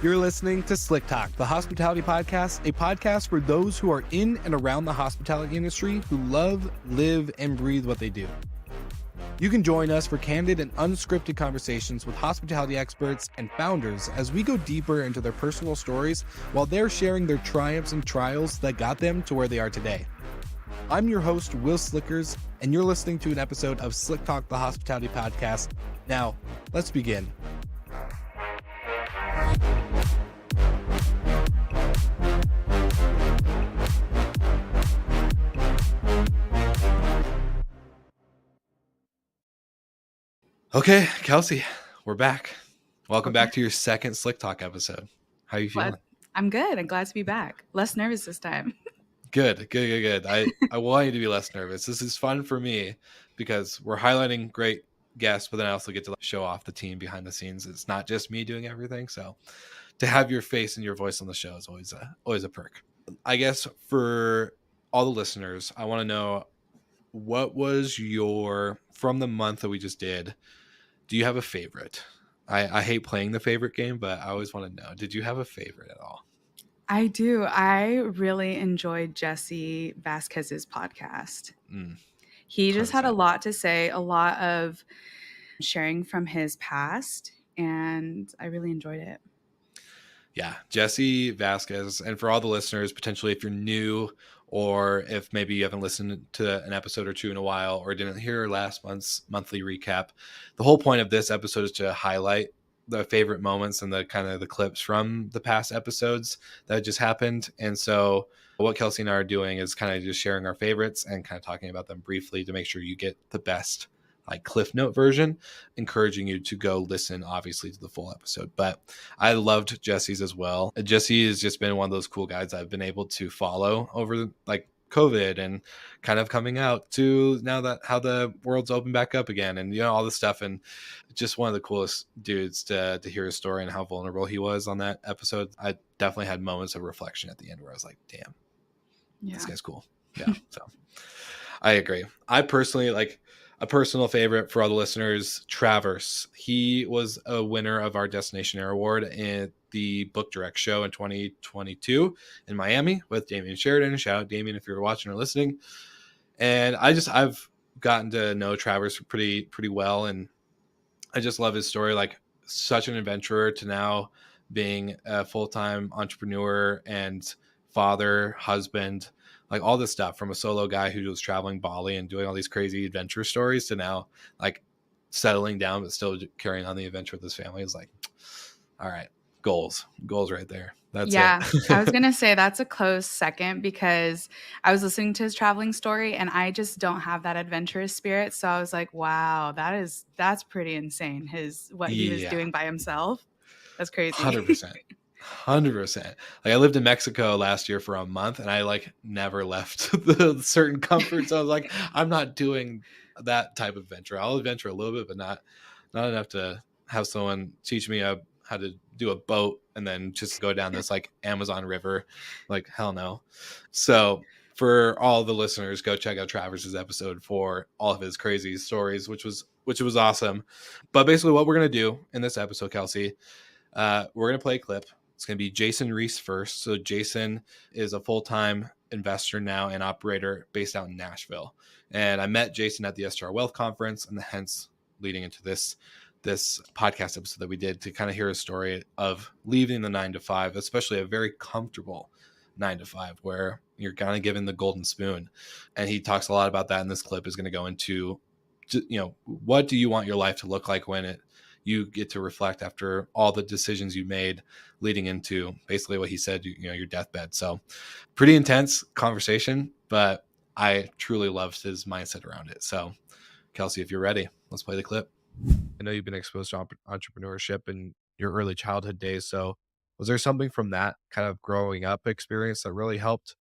You're listening to Slick Talk, the hospitality podcast, a podcast for those who are in and around the hospitality industry who love, live, and breathe what they do. You can join us for candid and unscripted conversations with hospitality experts and founders as we go deeper into their personal stories while they're sharing their triumphs and trials that got them to where they are today. I'm your host, Will Slickers, and you're listening to an episode of Slick Talk, the hospitality podcast. Now, let's begin. Okay, Kelsey, we're back. Welcome back to your second Slick Talk episode. How are you feeling? I'm good. I'm glad to be back. Less nervous this time. Good. I want you to be less nervous. This is fun for me because we're highlighting great guests, but then I also get to show off the team behind the scenes. It's not just me doing everything. So to have your face and your voice on the show is always a perk. I guess for all the listeners, I want to know, what was from the month that we just did, do you have a favorite? I hate playing the favorite game, but I always want to know, did you have a favorite at all? I do. I really enjoyed Jesse Vasquez's podcast. He just had a lot to say, a lot of sharing from his past, and I really enjoyed it. Yeah, Jesse Vasquez. And for all the listeners, potentially if you're new, or if maybe you haven't listened to an episode or two in a while, or didn't hear last month's monthly recap, the whole point of this episode is to highlight the favorite moments and the kind of the clips from the past episodes that just happened. And so what Kelsey and I are doing is kind of just sharing our favorites and kind of talking about them briefly to make sure you get the best Cliff Note version, encouraging you to go listen obviously to the full episode. But I loved Jesse's as well. Jesse has just been one of those cool guys I've been able to follow over COVID and kind of coming out to now that how the world's opened back up again, and all this stuff, and just one of the coolest dudes to hear his story and how vulnerable he was on that episode. I definitely had moments of reflection at the end where I was like, damn, this guy's cool. Yeah. So I agree. I personally a personal favorite for all the listeners, Travers. He was a winner of our Destination Air Award at the Book Direct show in 2022 in Miami with Damian Sheridan. Shout out Damian if you're watching or listening. And I've gotten to know Travers pretty well, and I just love his story. Such an adventurer to now being a full-time entrepreneur and father, husband, all this stuff, from a solo guy who was traveling Bali and doing all these crazy adventure stories to now settling down, but still carrying on the adventure with his family. Is all right, goals right there. That's it. I was going to say that's a close second, because I was listening to his traveling story and I just don't have that adventurous spirit. So I was like, wow, that's pretty insane. What he was doing by himself. That's crazy. 100%. I lived in Mexico last year for a month, and I never left the certain comforts. I was like, I'm not doing that type of adventure. I'll adventure a little bit, but not enough to have someone teach me how to do a boat and then just go down this Amazon river. Hell no. So for all the listeners, go check out Travers's episode for all of his crazy stories, which was awesome. But basically what we're going to do in this episode, Kelsey, we're going to play a clip. It's going to be Jason Reese first. So Jason is a full-time investor now and operator based out in Nashville. And I met Jason at the STR Wealth Conference, and hence leading into this podcast episode that we did to kind of hear a story of leaving the 9-to-5, especially a very comfortable 9-to-5 where you're kind of given the golden spoon. And he talks a lot about that. And this clip is going to go into, what do you want your life to look like when you get to reflect after all the decisions you made leading into basically what he said, your deathbed. So pretty intense conversation, but I truly loved his mindset around it. So Kelsey, if you're ready, let's play the clip. I know you've been exposed to entrepreneurship in your early childhood days. So was there something from that kind of growing up experience that really helped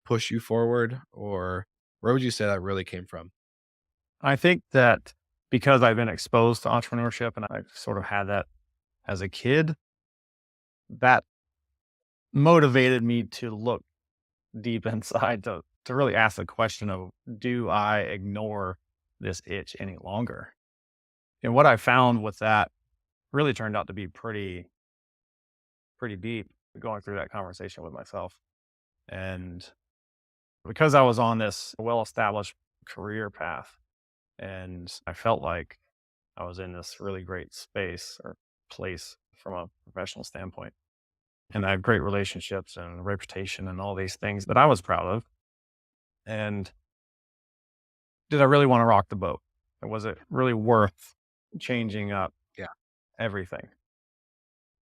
push you forward, or where would you say that really came from? I think that because I've been exposed to entrepreneurship and I've sort of had that as a kid, that motivated me to look deep inside to really ask the question of, do I ignore this itch any longer? And what I found with that really turned out to be pretty pretty deep going through that conversation with myself. And because I was on this well-established career path and I felt like I was in this really great space or place from a professional standpoint, and I had great relationships and reputation and all these things that I was proud of. And did I really want to rock the boat? And was it really worth changing up Yeah. everything?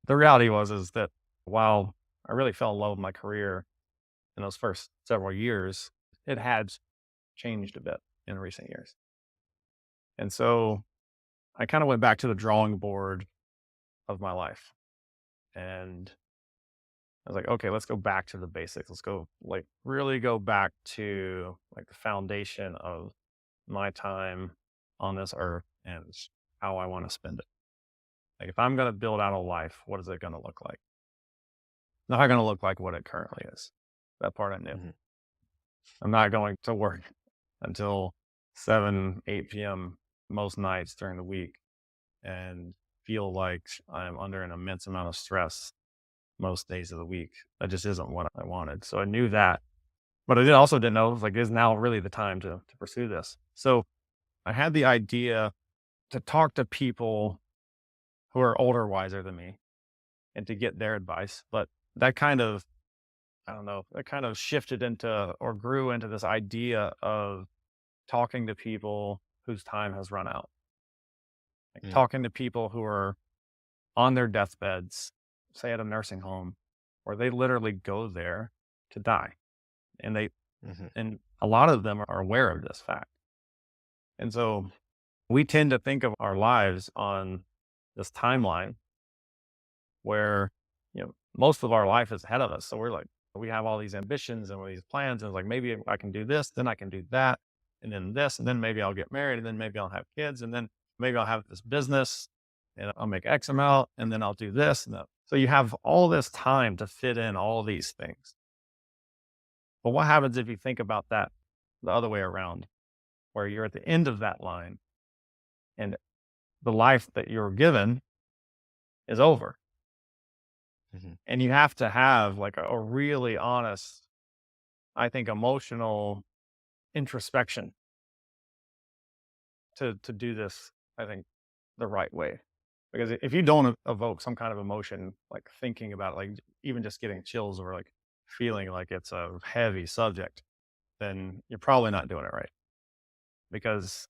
The reality is that while I really fell in love with my career in those first several years, it had changed a bit in recent years. And so I kind of went back to the drawing board of my life. And I was like, okay, let's go back to the basics. Let's go really go back to like the foundation of my time on this earth and how I want to spend it. Like if I'm going to build out a life, what is it going to look like? Not going to look like what it currently is. That part I knew. Mhm. I'm not going to work until 7, 8 p.m. most nights during the week and feel like I'm under an immense amount of stress most days of the week. That just isn't what I wanted. So I knew that. But I also didn't know, like, is now really the time to pursue this? So I had the idea to talk to people who are older, wiser than me and to get their advice. But that kind of, I don't know, that kind of shifted into or grew into this idea of talking to people whose time has run out, like Mm. talking to people who are on their deathbeds, say at a nursing home, where they literally go there to die. And Mhm. and a lot of them are aware of this fact. And so we tend to think of our lives on this timeline where, most of our life is ahead of us. So we're like, we have all these ambitions and these plans. And it's like, maybe I can do this, then I can do that, and then this, and then maybe I'll get married, and then maybe I'll have kids, and then maybe I'll have this business and I'll make X amount, and then I'll do this and that. So you have all this time to fit in all these things. But what happens if you think about that the other way around, where you're at the end of that line and the life that you're given is over? Mhm. And you have to have like a really honest, I think, emotional introspection to do this, I think, the right way. Because if you don't evoke some kind of emotion, like thinking about it, like even just getting chills or like feeling like it's a heavy subject, then you're probably not doing it right. Because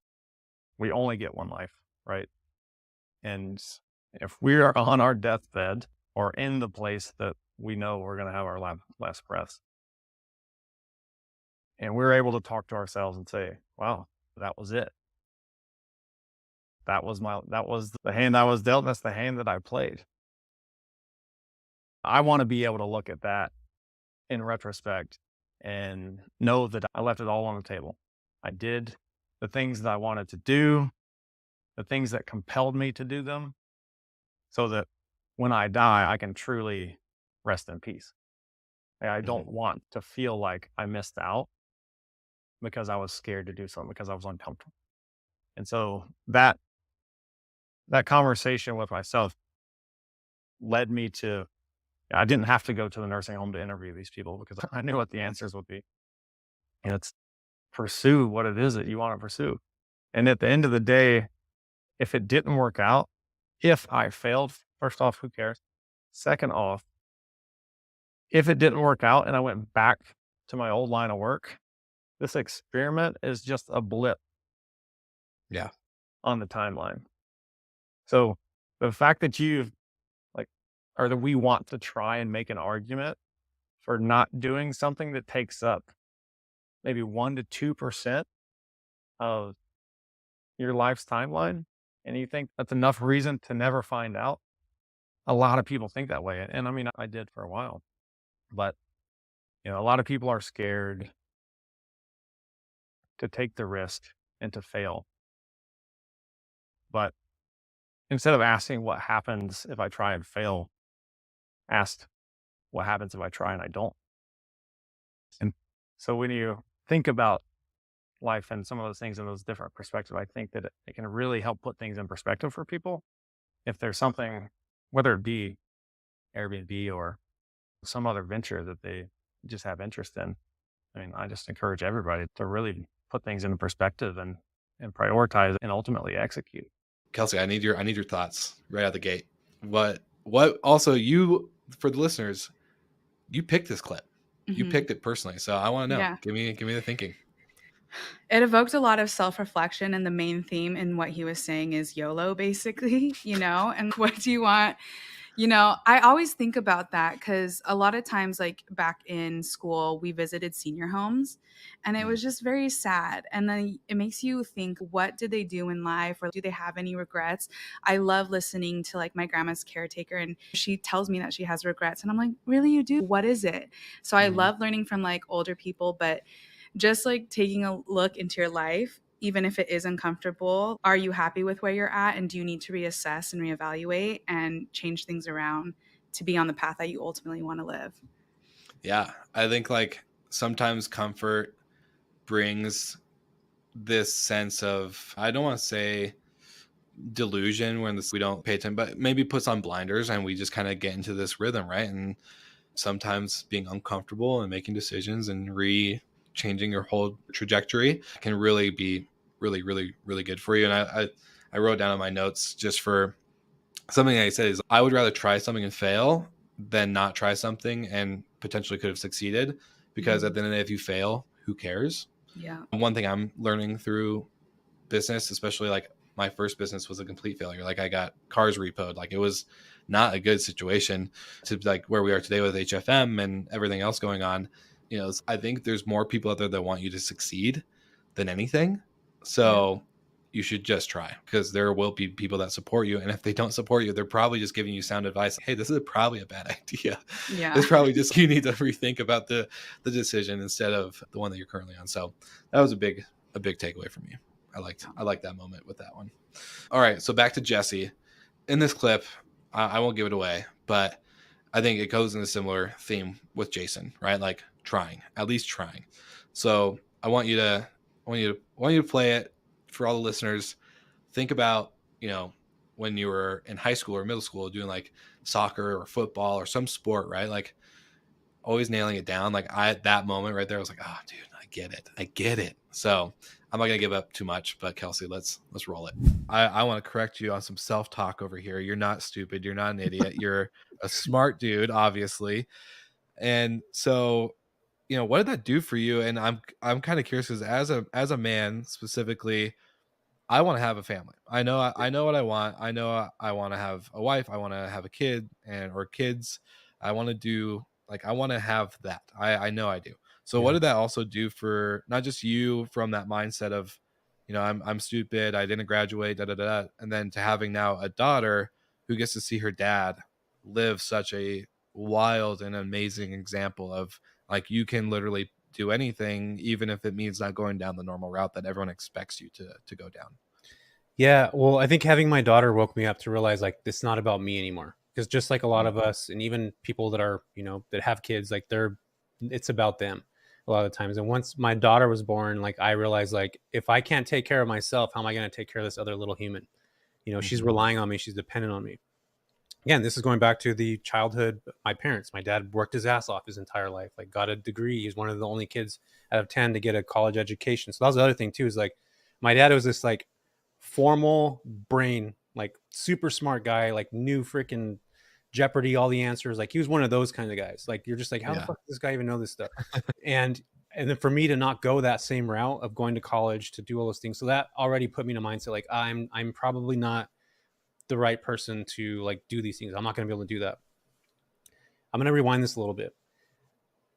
we only get one life, right? And if we are on our deathbed or in the place that we know we're going to have our last breaths, and we're able to talk to ourselves and say, wow, that was it. That was the hand I was dealt. That's the hand that I played. I want to be able to look at that in retrospect and know that I left it all on the table. I did the things that I wanted to do, the things that compelled me to do them, so that when I die, I can truly rest in peace. I don't Mhm. want to feel like I missed out because I was scared to do something, because I was uncomfortable. And so that conversation with myself led me to, I didn't have to go to the nursing home to interview these people because I knew what the answers would be. And it's pursue what it is that you want to pursue. And at the end of the day, if it didn't work out, if I failed, first off, who cares? Second off, if it didn't work out and I went back to my old line of work, this experiment is just a blip Yeah. on the timeline. So the fact that you've like, or that we want to try and make an argument for not doing something that takes up maybe 1 to 2% of your life's timeline, and you think that's enough reason to never find out. A lot of people think that way. And I mean, I did for a while, but a lot of people are scared to take the risk and to fail. But instead of asking what happens if I try and fail, ask what happens if I try and I don't. And so when you think about life and some of those things in those different perspectives, I think that it can really help put things in perspective for people. If there's something, whether it be Airbnb or some other venture that they just have interest in. I mean, I just encourage everybody to really put things into perspective and prioritize and ultimately execute. Kelsey, I need your thoughts right out the gate. What also, you, for the listeners, you picked this clip. You picked it personally. So I want to know. Yeah. Give me the thinking. It evoked a lot of self-reflection, and the main theme in what he was saying is YOLO, basically, and what do you want? I always think about that because a lot of times, like back in school, we visited senior homes and it was just very sad. And then it makes you think, what did they do in life, or do they have any regrets? I love listening to like my grandma's caretaker, and she tells me that she has regrets. And I'm like, really, you do? What is it? So I love learning from like older people, but just like taking a look into your life, even if it is uncomfortable. Are you happy with where you're at? And do you need to reassess and reevaluate and change things around to be on the path that you ultimately want to live? Yeah. I think like sometimes comfort brings this sense of, I don't want to say delusion when we don't pay attention, but maybe puts on blinders and we just kind of get into this rhythm, right? And sometimes being uncomfortable and making decisions and changing your whole trajectory can really be really, really, really good for you. And I wrote down in my notes, just for something I said, is I would rather try something and fail than not try something and potentially could have succeeded, because at the end of the day, if you fail, who cares? Yeah. One thing I'm learning through business, especially like my first business was a complete failure. Like I got cars repoed. Like it was not a good situation to like where we are today with HFM and everything else going on. I think there's more people out there that want you to succeed than anything. So you should just try, because there will be people that support you. And if they don't support you, they're probably just giving you sound advice. Hey, this is probably a bad idea. Yeah. It's probably just, you need to rethink about the decision instead of the one that you're currently on. So that was a big takeaway from you. I liked that moment with that one. All right. So back to Jesse. In this clip, I won't give it away, but I think it goes in a similar theme with Jason, right? Like at least trying. So I want you to play it for all the listeners. Think about, when you were in high school or middle school doing like soccer or football or some sport, right? Like always nailing it down. Like at that moment right there, I was like, oh dude, I get it. So I'm not gonna give up too much, but Kelsey, let's roll it. I want to correct you on some self-talk over here. You're not stupid. You're not an idiot. You're a smart dude, obviously. And so, what did that do for you? And I'm kind of curious, because as a man specifically, I want to have a family. I know what I want. I know I want to have a wife. I want to have a kid or kids. I want to do, like, I want to have that. I know I do. So what did that also do for not just you, from that mindset of, I'm stupid, I didn't graduate, da da da, and then to having now a daughter who gets to see her dad live such a wild and amazing example of, like, you can literally do anything, even if it means not going down the normal route that everyone expects you to go down. Yeah, well, I think having my daughter woke me up to realize, like, it's not about me anymore. Because just like a lot of us, and even people that are, that have kids, like it's about them a lot of the times. And once my daughter was born, like, I realized, like, if I can't take care of myself, how am I going to take care of this other little human? She's relying on me. She's dependent on me. Again, this is going back to the childhood. My parents, my dad worked his ass off his entire life, like got a degree. He's one of the only kids out of 10 to get a college education. So that was the other thing too, is like my dad was this like formal brain, like super smart guy, like knew freaking Jeopardy, all the answers. Like he was one of those kind of guys. Like you're just like, how the fuck does this guy even know this stuff? and then for me to not go that same route of going to college to do all those things. So that already put me in a mindset, like I'm probably not the right person to like do these things. I'm not going to be able to do that. I'm going to rewind this a little bit.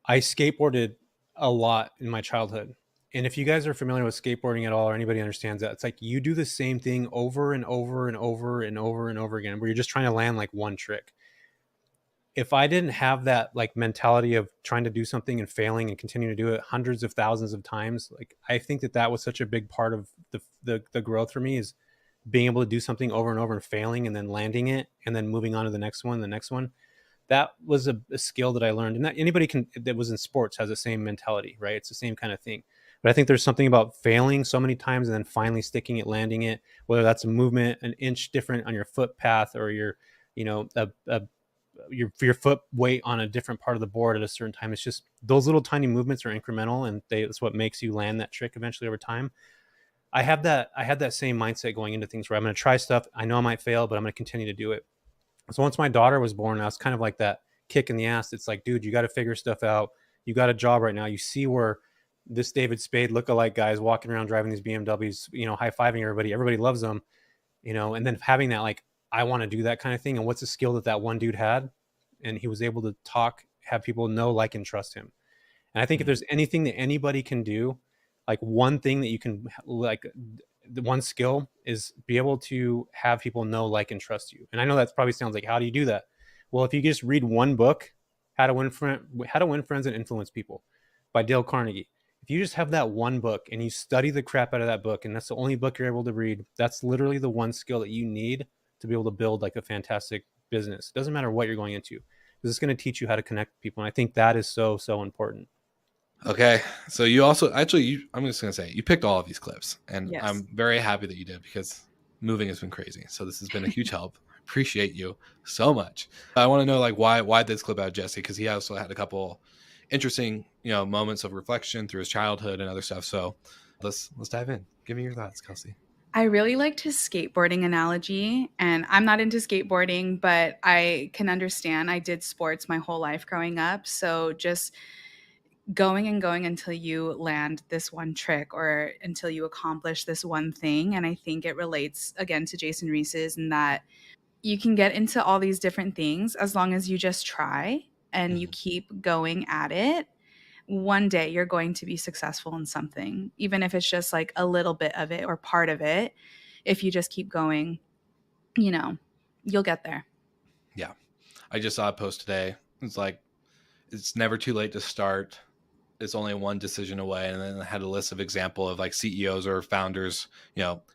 I skateboarded a lot in my childhood. And if you guys are familiar with skateboarding at all, or anybody understands that, it's like you do the same thing over and over and over and over and over again, where you're just trying to land like one trick. If I didn't have that like mentality of trying to do something and failing and continuing to do it hundreds of thousands of times, like I think that was such a big part of the growth for me, is being able to do something over and over and failing and then landing it and then moving on to the next one. That was a skill that I learned. And that anybody that was in sports has the same mentality, right? It's the same kind of thing. But I think there's something about failing so many times and then finally sticking it, landing it, whether that's a movement an inch different on your foot path, or your, a your foot weight on a different part of the board at a certain time. It's just those little tiny movements are incremental, and that's what makes you land that trick eventually over time. I had that same mindset going into things where I'm going to try stuff. I know I might fail, but I'm going to continue to do it. So once my daughter was born, I was kind of like that kick in the ass. It's like, dude, you got to figure stuff out. You got a job right now. You see where this David Spade lookalike guy is walking around driving these BMWs, high-fiving everybody. Everybody loves them, and then having that, like, I want to do that kind of thing. And what's a skill that one dude had? And he was able to have people know, like, and trust him. And I think if there's anything that anybody can do, like one thing that you can, like, the one skill is be able to have people know, like, and trust you. And I know that probably sounds like, how do you do that? Well, if you just read one book, How to Win Friends and Influence People by Dale Carnegie. If you just have that one book and you study the crap out of that book, and that's the only book you're able to read, that's literally the one skill that you need to be able to build like a fantastic business. It doesn't matter what you're going into, because it's going to teach you how to connect with people. And I think that is so, so important. Okay. So you also, actually, I'm just going to say, you picked all of these clips, and Yes. I'm very happy that you did, because moving has been crazy. So this has been a huge help. Appreciate you so much. I want to know, like, why this clip out Jesse, because he also had a couple interesting, moments of reflection through his childhood and other stuff. So let's dive in. Give me your thoughts, Kelsey. I really liked his skateboarding analogy, and I'm not into skateboarding, but I can understand. I did sports my whole life growing up. So just going and going until you land this one trick or until you accomplish this one thing. And I think it relates again to Jason Reese's, in that you can get into all these different things as long as you just try and you keep going at it. One day you're going to be successful in something, even if it's just like a little bit of it or part of it. If you just keep going, you'll get there. Yeah. I just saw a post today. It's like, it's never too late to start. It's only one decision away. And then I had a list of example of like CEOs or founders,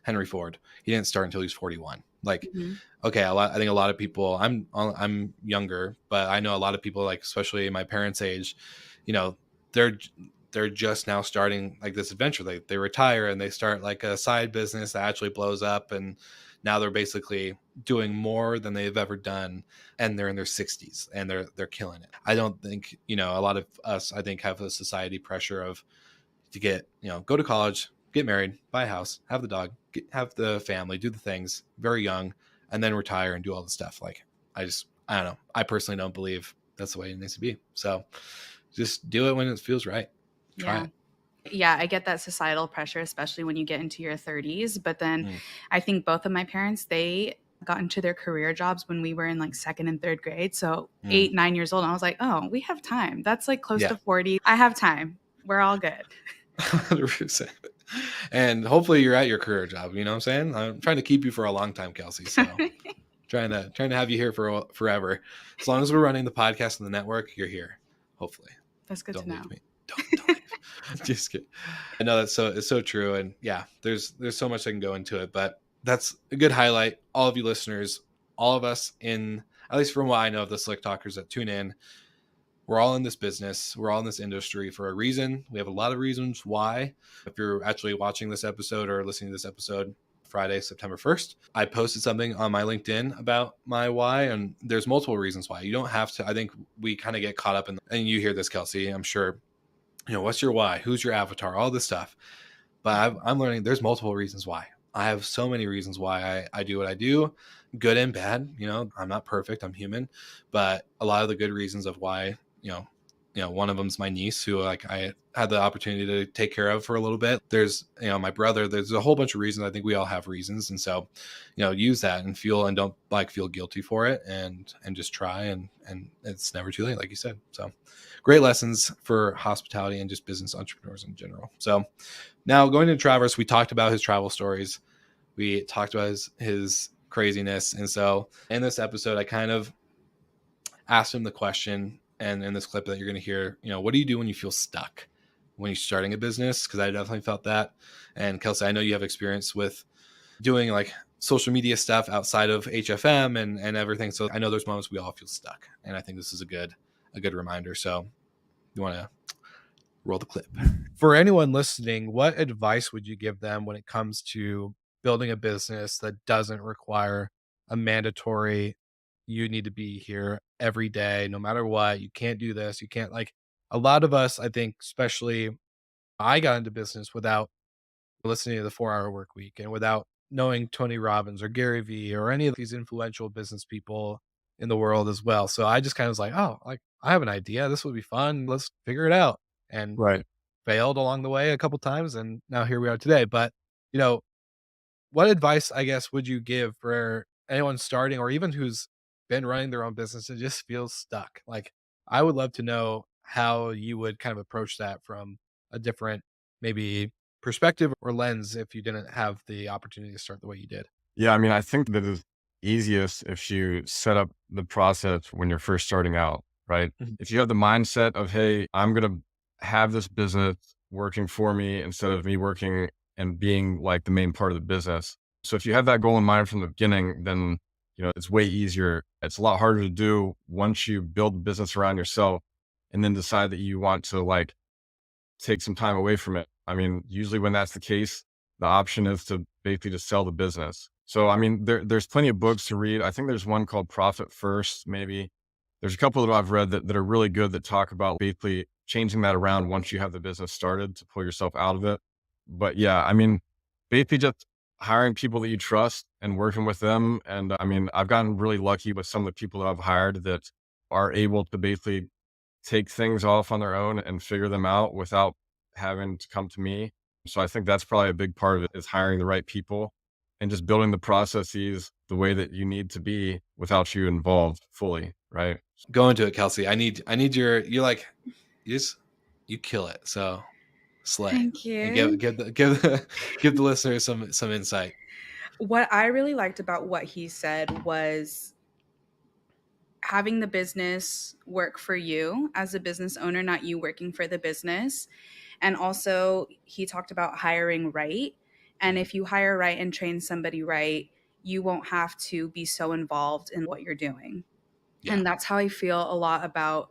Henry Ford. He didn't start until he was 41. Like, okay, I think a lot of people, I'm younger, but I know a lot of people, like, especially my parents' age, they're just now starting like this adventure. They retire and they start like a side business that actually blows up, and now they're basically doing more than they've ever done, and they're in their 60s and they're killing it. I don't think, a lot of us, I think, have a society pressure to get, go to college, get married, buy a house, have the dog, have the family, do the things very young, and then retire and do all the stuff. Like, I don't know. I personally don't believe that's the way it needs to be. So just do it when it feels right. Try it. Yeah, I get that societal pressure, especially when you get into your 30s. But then I think both of my parents, they got into their career jobs when we were in like second and third grade. So 8, 9 years old. And I was like, oh, we have time. That's like close to 40. I have time. We're all good. 100%. And hopefully you're at your career job. You know what I'm saying? I'm trying to keep you for a long time, Kelsey. So trying to have you here for forever. As long as we're running the podcast and the network, you're here. Hopefully. That's good to know. Leave me. Don't leave. Just kidding. I know it's so true. And yeah, there's so much that can go into it, but that's a good highlight. All of you listeners, all of us, in at least from what I know of the Slick Talkers that tune in, we're all in this business. We're all in this industry for a reason. We have a lot of reasons why. If you're actually watching this episode or listening to this episode Friday, September 1st, I posted something on my LinkedIn about my why, and there's multiple reasons why. You don't have to. I think we kind of get caught up in, and you hear this, Kelsey, I'm sure, what's your why? Who's your avatar? All this stuff. But I'm learning there's multiple reasons why. I have so many reasons why I do what I do, good and bad. I'm not perfect. I'm human. But a lot of the good reasons of why, one of them's my niece, who like I had the opportunity to take care of for a little bit. There's, my brother. There's a whole bunch of reasons. I think we all have reasons. And so, use that and don't feel guilty for it, and just try. And it's never too late, like you said. So great lessons for hospitality and just business entrepreneurs in general. So now going to Travers, we talked about his travel stories. We talked about his craziness. And so in this episode, I kind of asked him the question, and in this clip that you're going to hear, what do you do when you feel stuck when you're starting a business? Because I definitely felt that. And Kelsey, I know you have experience with doing like social media stuff outside of HFM and everything. So I know there's moments we all feel stuck. And I think this is a good reminder. So you want to roll the clip. For anyone listening, what advice would you give them when it comes to building a business that doesn't require a mandatory, you need to be here every day, no matter what. You can't do this. You can't, like, a lot of us, I think, especially I got into business without listening to the 4 Hour Work Week and without knowing Tony Robbins or Gary Vee or any of these influential business people in the world as well. So I just kind of was like, oh, like, I have an idea. This would be fun. Let's figure it out. And Right. failed along the way a couple times. And now here we are today. But, you know, what advice, I guess, would you give for anyone starting or even who's been running their own business and just feels stuck? Like, I would love to know how you would kind of approach that from a different, maybe perspective or lens if you didn't have the opportunity to start the way you did. Yeah, I mean, I think that it's easiest if you set up the process when you're first starting out, right? Mhm. If you have the mindset of, hey, I'm going to have this business working for me instead of me working and being like the main part of the business. So if you have that goal in mind from the beginning, then, it's way easier. It's a lot harder to do once you build the business around yourself and then decide that you want to like take some time away from it. I mean, usually when that's the case, the option is to basically just sell the business. So, I mean, there's plenty of books to read. I think there's one called Profit First, maybe. There's a couple that I've read that are really good that talk about basically changing that around once you have the business started to pull yourself out of it. But yeah, I mean, basically just hiring people that you trust and working with them. And I mean, I've gotten really lucky with some of the people that I've hired that are able to basically take things off on their own and figure them out without having to come to me. So I think that's probably a big part of it is hiring the right people and just building the processes the way that you need to be without you involved fully. Right. Go into it, Kelsey. You're like, you kill it. So slay. Thank And you. give the listeners some insight. What I really liked about what he said was having the business work for you as a business owner, not you working for the business. And also, he talked about hiring right. And if you hire right and train somebody right, you won't have to be so involved in what you're doing. Yeah. And that's how I feel a lot about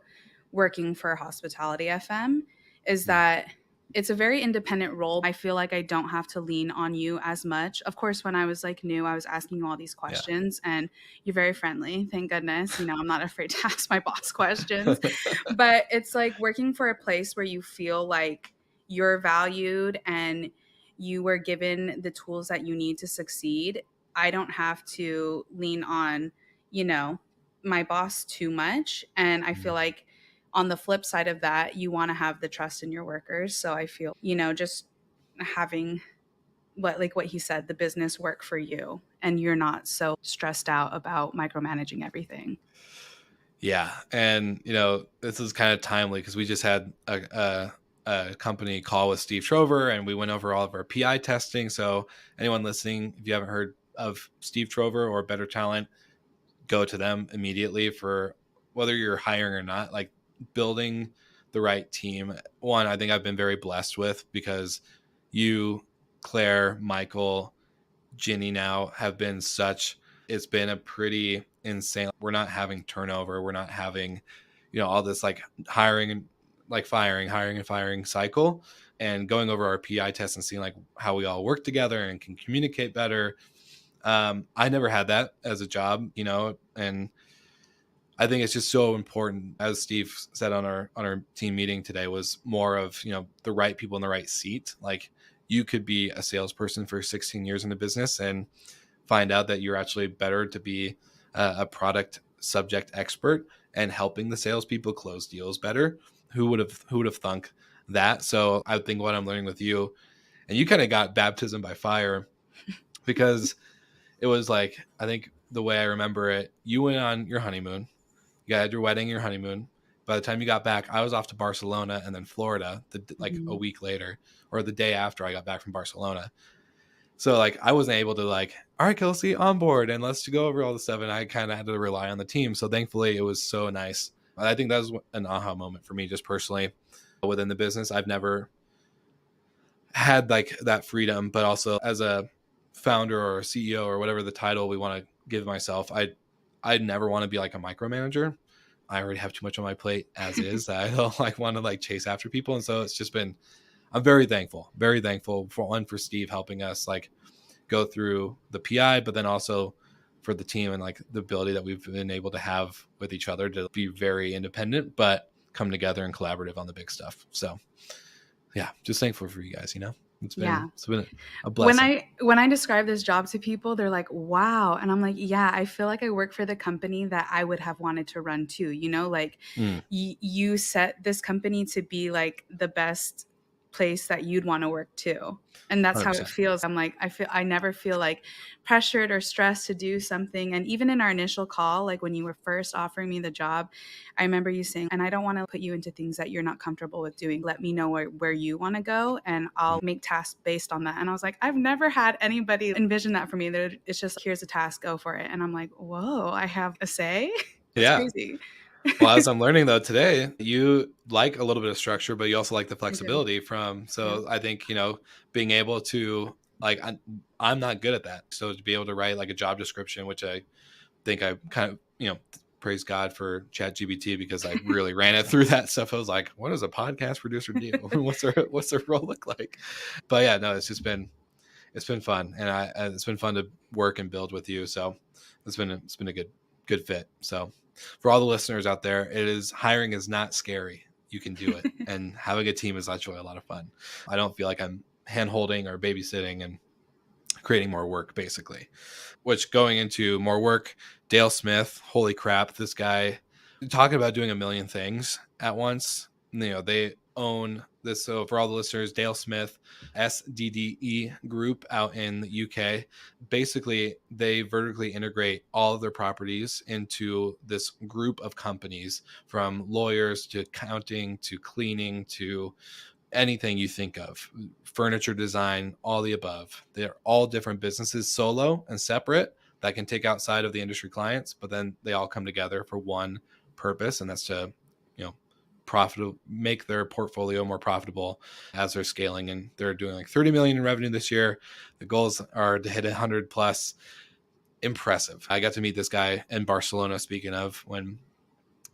working for Hospitality FM, is Mhm. that it's a very independent role. I feel like I don't have to lean on you as much. Of course, when I was like new, I was asking you all these questions and you're very friendly. Thank goodness. I'm not afraid to ask my boss questions. But it's like working for a place where you feel like you're valued and you were given the tools that you need to succeed. I don't have to lean on, my boss too much. And I feel like on the flip side of that, you want to have the trust in your workers. So I feel, just having what he said, the business work for you and you're not so stressed out about micromanaging everything. Yeah. And, this is kind of timely because we just had a company call with Steve Trover and we went over all of our PI testing. So anyone listening, if you haven't heard of Steve Trover or Better Talent, go to them immediately for whether you're hiring or not, like building the right team. One, I think I've been very blessed with because you, Claire, Michael, Ginny now have been it's been a pretty insane. We're not having turnover. We're not having, all this like hiring and like hiring and firing cycle, and going over our PI tests and seeing like how we all work together and can communicate better. I never had that as a job, and I think it's just so important, as Steve said on our team meeting today, was more of, the right people in the right seat. Like, you could be a salesperson for 16 years in the business and find out that you're actually better to be a product subject expert and helping the salespeople close deals better. Who would have thunk that? So I think what I'm learning with you, and you kind of got baptism by fire, because it was like, I think the way I remember it, you went on your honeymoon. You had your wedding, your honeymoon. By the time you got back, I was off to Barcelona and then Florida, a week later, or the day after I got back from Barcelona. So like, I wasn't able to like, all right, Kelsey, on board, and let's go over all the stuff. And I kind of had to rely on the team. So thankfully, it was so nice. I think that was an aha moment for me, just personally within the business. I've never had like that freedom, but also as a founder or a CEO or whatever the title we want to give myself, I'd never want to be like a micromanager. I already have too much on my plate as is. I don't like want to like chase after people. And so it's just been, I'm very thankful for Steve helping us like go through the PI, but then also for the team and like the ability that we've been able to have with each other to be very independent, but come together and collaborative on the big stuff. So yeah, just thankful for you guys, it's been a blessing. When I describe this job to people, they're like, wow. And I'm like, yeah, I feel like I work for the company that I would have wanted to run too. Like you set this company to be like the best place that you'd want to work too. And that's 100%. How it feels. I'm like, I never feel like pressured or stressed to do something. And even in our initial call, like when you were first offering me the job, I remember you saying, and I don't want to put you into things that you're not comfortable with doing. Let me know where you want to go and I'll make tasks based on that. And I was like, I've never had anybody envision that for me. It's just, here's a task, go for it. And I'm like, whoa, I have a say? That's crazy. Well, as I'm learning though today, you like a little bit of structure, but you also like the flexibility I think, being able to like, I'm not good at that. So to be able to write like a job description, which I think I kind of, praise God for ChatGPT because I really ran it through that stuff. I was like, what does a podcast producer do? What's their role look like? But yeah, no, it's been fun. And it's been fun to work and build with you. So it's been a good fit. So for all the listeners out there, hiring is not scary. You can do it. And having a team is actually a lot of fun. I don't feel like I'm hand-holding or babysitting and creating more work, basically. Which, going into more work, Dale Smith, holy crap, this guy, talking about doing a million things at once. They own this. So for all the listeners, Dale Smith, SDDE Group out in the UK, basically they vertically integrate all of their properties into this group of companies, from lawyers to accounting to cleaning to anything you think of, furniture design, all the above. They're all different businesses, solo and separate, that can take outside of the industry clients, but then they all come together for one purpose, and that's to make their portfolio more profitable as they're scaling. And they're doing like 30 million in revenue this year. The goals are to hit 100 plus. Impressive. I got to meet this guy in Barcelona, speaking of, when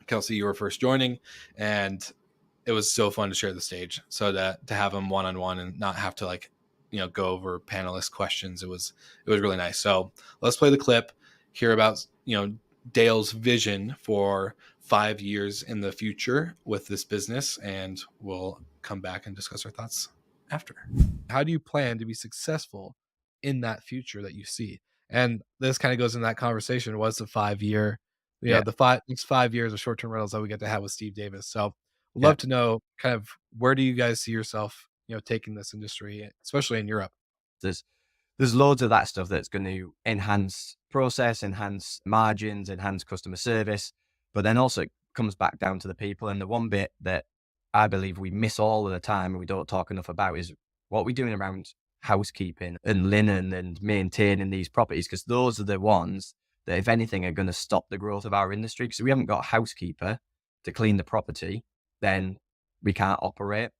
Kelsey, you were first joining, and it was so fun to share the stage. So to have him one-on-one and not have to go over panelist questions, it was really nice. So let's play the clip, hear about Dale's vision for 5 years in the future with this business, and we'll come back and discuss our thoughts after. How do you plan to be successful in that future that you see? And this kind of goes in that conversation. What's the 5 year, the next 5 years of short-term rentals that we get to have with Steve Davis? So we'd love to know kind of, where do you guys see yourself, taking this industry, especially in Europe? There's loads of that stuff that's going to enhance process, enhance margins, enhance customer service, but then also it comes back down to the people. And the one bit that I believe we miss all of the time and we don't talk enough about is what we're doing around housekeeping and linen and maintaining these properties, because those are the ones that, if anything, are going to stop the growth of our industry. Because if we haven't got a housekeeper to clean the property, then we can't operate.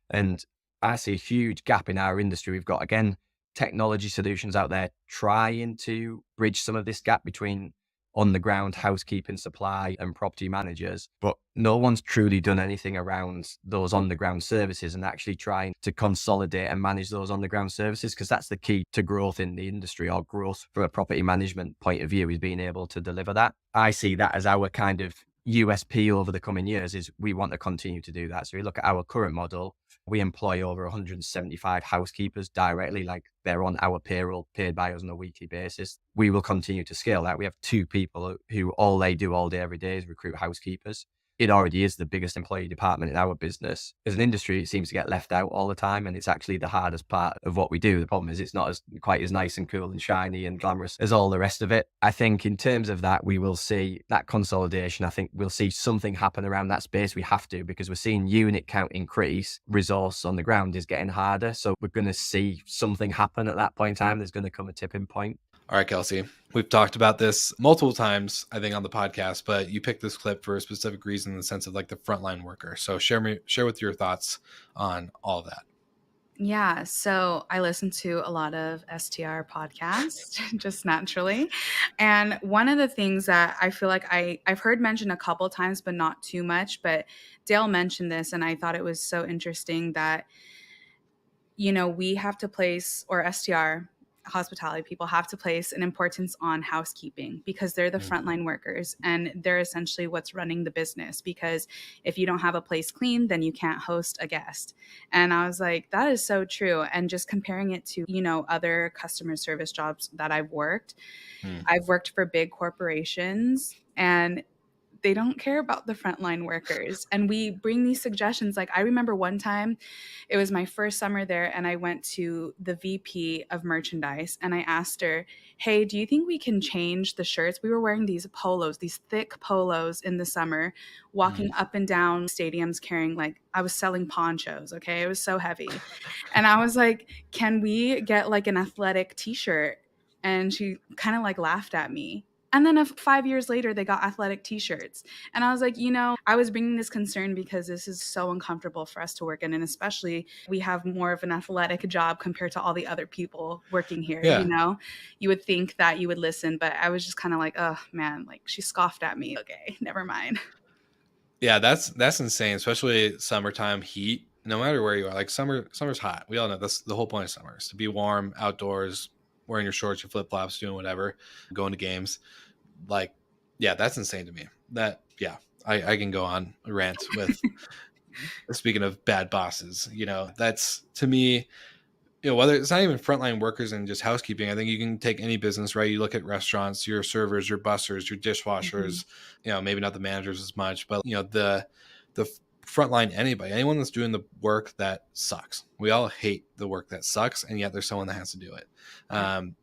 And I see a huge gap in our industry. We've got, again, technology solutions out there trying to bridge some of this gap between on the ground housekeeping supply and property managers, but no one's truly done anything around those on the ground services and actually trying to consolidate and manage those on the ground services, because that's the key to growth in the industry, or growth from a property management point of view, is being able to deliver that. I see that as our kind of USP over the coming years, is we want to continue to do that. So we look at our current model, we employ over 175 housekeepers directly, like they're on our payroll, paid by us on a weekly basis. We will continue to scale that. We have 2 people who all they do all day, every day is recruit housekeepers. It already is the biggest employee department in our business. As an industry, it seems to get left out all the time, and it's actually the hardest part of what we do. The problem is it's not quite as nice and cool and shiny and glamorous as all the rest of it. I think in terms of that, we will see that consolidation. I think we'll see something happen around that space. We have to, because we're seeing unit count increase. Resource on the ground is getting harder. So we're going to see something happen at that point in time. There's going to come a tipping point. All right, Kelsey, we've talked about this multiple times, I think, on the podcast, but you picked this clip for a specific reason, in the sense of like the frontline worker. So share with your thoughts on all of that. Yeah, so I listen to a lot of STR podcasts just naturally. And one of the things that I feel like I've heard mentioned a couple times, but not too much, but Dale mentioned this, and I thought it was so interesting that, we have to place, or STR, hospitality people have to place an importance on housekeeping because they're the frontline workers and they're essentially what's running the business. Because if you don't have a place clean, then you can't host a guest. And I was like, that is so true. And just comparing it to, other customer service jobs that I've worked for big corporations, and they don't care about the frontline workers. And we bring these suggestions. Like, I remember one time, it was my first summer there, and I went to the VP of merchandise and I asked her, hey, do you think we can change the shirts? We were wearing these polos, these thick polos in the summer, walking up and down stadiums carrying, I was selling ponchos. Okay. It was so heavy. And I was like, can we get an athletic t-shirt? And she kind of laughed at me. And then 5 years later, they got athletic t-shirts. And I was like, I was bringing this concern because this is so uncomfortable for us to work in. And especially we have more of an athletic job compared to all the other people working here. Yeah. You would think that you would listen, but I was just kind of like, oh man, she scoffed at me. Okay, never mind. Yeah, that's insane, especially summertime heat. No matter where you are, summer's hot. We all know that's the whole point of summer, is to be warm outdoors, wearing your shorts, your flip flops, doing whatever, going to games. That's insane to me. I can go on a rant with speaking of bad bosses, that's, to me, whether it's not even frontline workers and just housekeeping. I think you can take any business, right? You look at restaurants, your servers, your bussers, your dishwashers, maybe not the managers as much, but the frontline, anyone that's doing the work that sucks. We all hate the work that sucks, and yet there's someone that has to do it.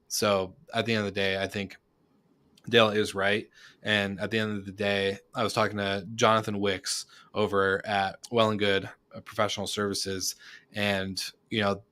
So at the end of the day, I think Dale is right. And at the end of the day, I was talking to Jonathan Wicks over at Well and Good Professional Services, and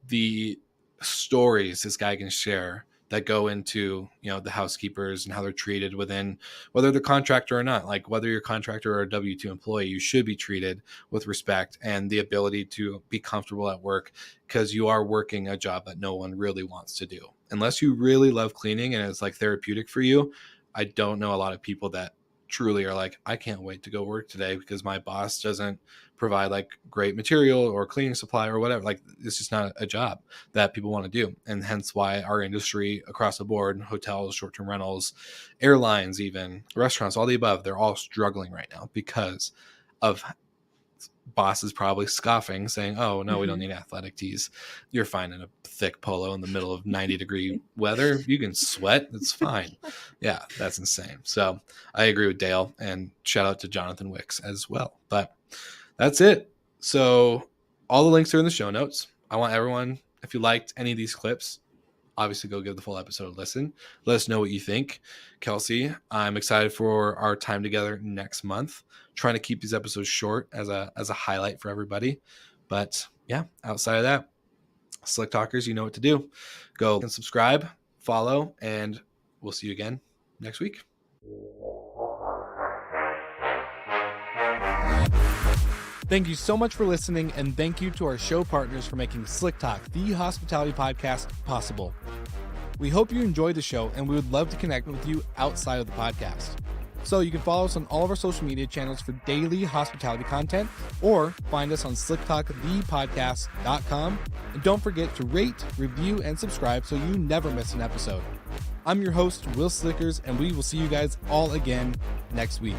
the stories this guy can share that go into the housekeepers and how they're treated within, whether they're contractor or not. Whether you're a contractor or a W-2 employee, you should be treated with respect and the ability to be comfortable at work, because you are working a job that no one really wants to do. Unless you really love cleaning and it's therapeutic for you, I don't know a lot of people that truly are I can't wait to go work today because my boss doesn't provide great material or cleaning supply or whatever. It's just not a job that people want to do. And hence why our industry across the board, hotels, short-term rentals, airlines, even restaurants, all the above, they're all struggling right now because of bosses probably scoffing, saying, oh no, we don't need athletic tees. You're fine in a thick polo in the middle of 90-degree weather. You can sweat. It's fine. Yeah, that's insane. So I agree with Dale, and shout out to Jonathan Wicks as well. But that's it. So all the links are in the show notes. I want everyone, if you liked any of these clips, obviously go give the full episode a listen. Let us know what you think. Kelsey, I'm excited for our time together next month. Trying to keep these episodes short as a highlight for everybody. But yeah, outside of that, Slick Talkers, you know what to do. Go and subscribe, follow, and we'll see you again next week. Thank you so much for listening, and thank you to our show partners for making Slick Talk, the hospitality podcast, possible. We hope you enjoyed the show, and we would love to connect with you outside of the podcast. So you can follow us on all of our social media channels for daily hospitality content, or find us on slicktalkthepodcast.com. And don't forget to rate, review, and subscribe so you never miss an episode. I'm your host, Will Slickers, and we will see you guys all again next week.